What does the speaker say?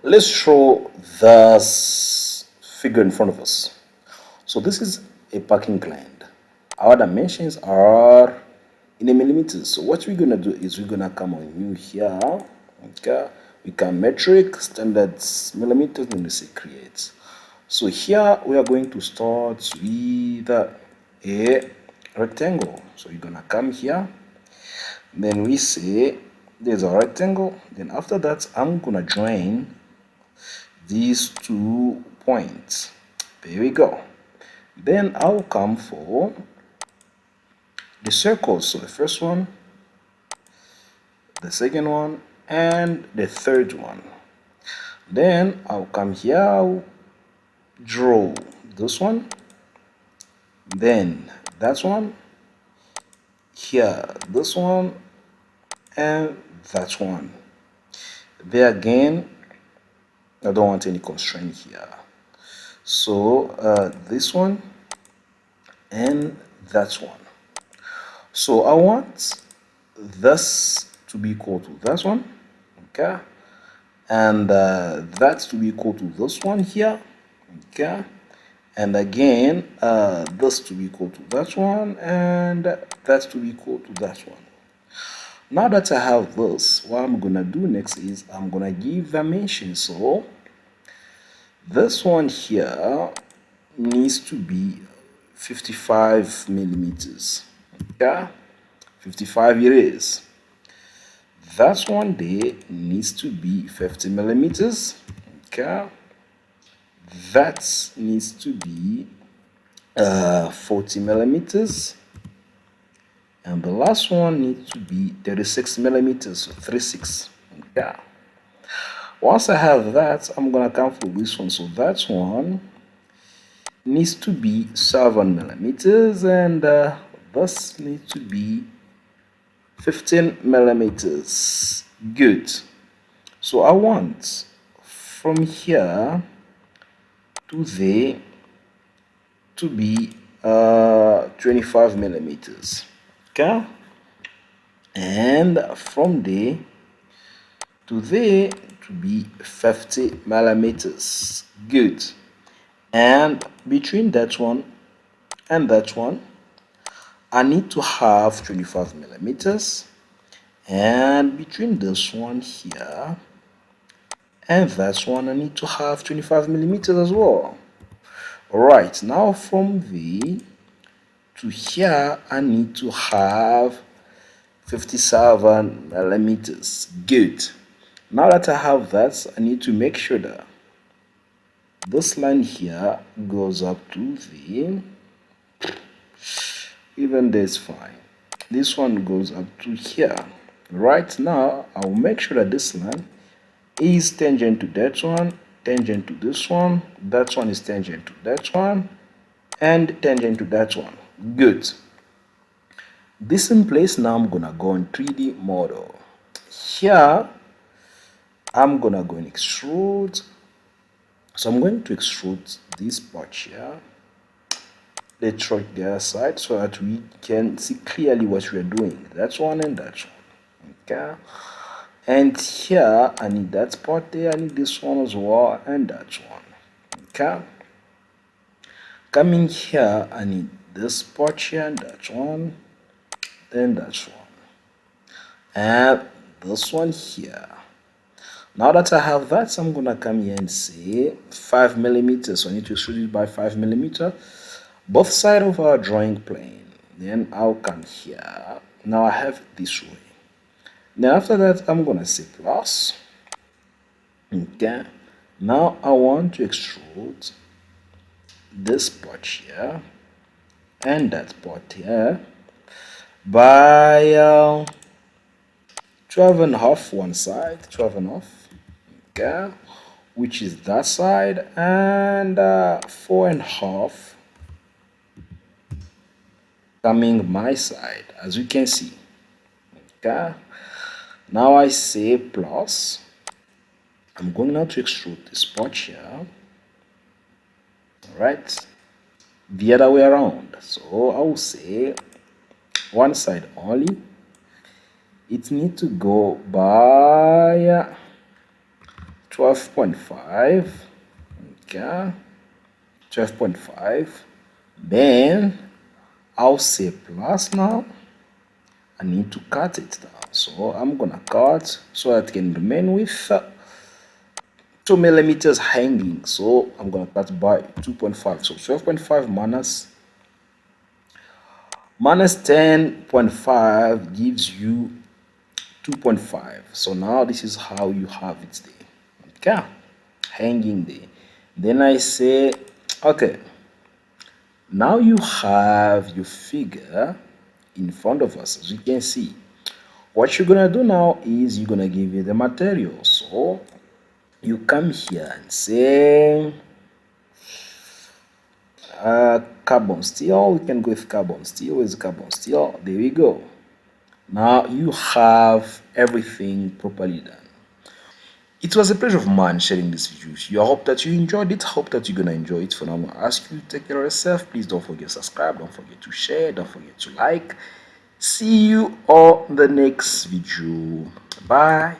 Let's show this figure in front of us. So this is a parking gland. Our dimensions are in a millimeters. So what we're gonna do is we're gonna come on new here. Okay, we can metric standards millimeters and we say create. So here we are going to start with a rectangle. So you're gonna come here, then we say there's a rectangle. Then after that, I'm gonna join these 2 points. There we go. Then I'll come for the circles. So the first one, the second one, and the third one. Then I'll come here, I'll draw this one, then that one, here this one, and that one. There again, I don't want any constraint here. So this one and that one. So I want this to be equal to this one, okay, and that to be equal to this one here, okay, and again this to be equal to that one, and that to be equal to that one. Now that I have this, what I'm gonna do next is I'm gonna give dimensions. So this one here needs to be 55 millimeters. Okay, 55 it is. That one there needs to be 50 millimeters. Okay, that needs to be 40 millimeters, and the last one needs to be 36 millimeters, so 36. Okay, once I have that, I'm gonna come for this one. So that one needs to be 7 millimeters, and this needs to be 15 millimeters. Good. So I want from here to there to be 25 millimeters. Okay, and from there to there to be 50 millimeters. Good. And between that one and that one, I need to have 25 millimeters, and between this one here and that one, I need to have 25 millimeters as well. Alright, now from there to here, I need to have 57 millimeters. Good. Now that I have that, I need to make sure that this line here goes up to the, even this fine. This one goes up to here. Right now, I'll make sure that this line is tangent to that one, tangent to this one, that one is tangent to that one, and tangent to that one. Good. This in place. Now I'm gonna go in 3D model. Here, I'm gonna go and extrude. So I'm going to extrude this part here. Let's try the other side so that we can see clearly what we are doing. That's one and that one. Okay. And here I need that part there. I need this one as well and that one. Okay. Coming here, I need this part here and that one. Then that one. And this one here. Now that I have that, I'm gonna come here and say 5 millimeters. So I need to extrude it by 5 millimeters, both sides of our drawing plane. Then I'll come here. Now I have it this way. Then after that, I'm gonna say plus. Okay. Now I want to extrude this part here and that part here by 12 and a half one side, 12 and a half. Okay, which is that side, and 4 and a half coming my side, as you can see. Okay, now I say plus. I'm going now to extrude this part here. Alright, the other way around. So I will say one side only. It needs to go by 12.5. Okay, 12.5. Then I'll say plus now. I need to cut it down, so I'm gonna cut so that it can remain with 2 millimeters hanging. So I'm gonna cut by 2.5. So 12.5 minus 10.5 gives you 2.5. So now this is how you have it there. Okay, hanging there. Then I say, okay, now you have your figure in front of us. As you can see, what you're gonna do now is you're gonna give it the material. So you come here and say carbon steel. We can go with carbon steel. Where's carbon steel? There we go. Now you have everything properly done. It was a pleasure of mine sharing this video with you. I hope that you enjoyed it. I hope that you're gonna enjoy it. For now, I'm gonna ask you to take care of yourself. Please don't forget to subscribe. Don't forget to share. Don't forget to like. See you on the next video. Bye.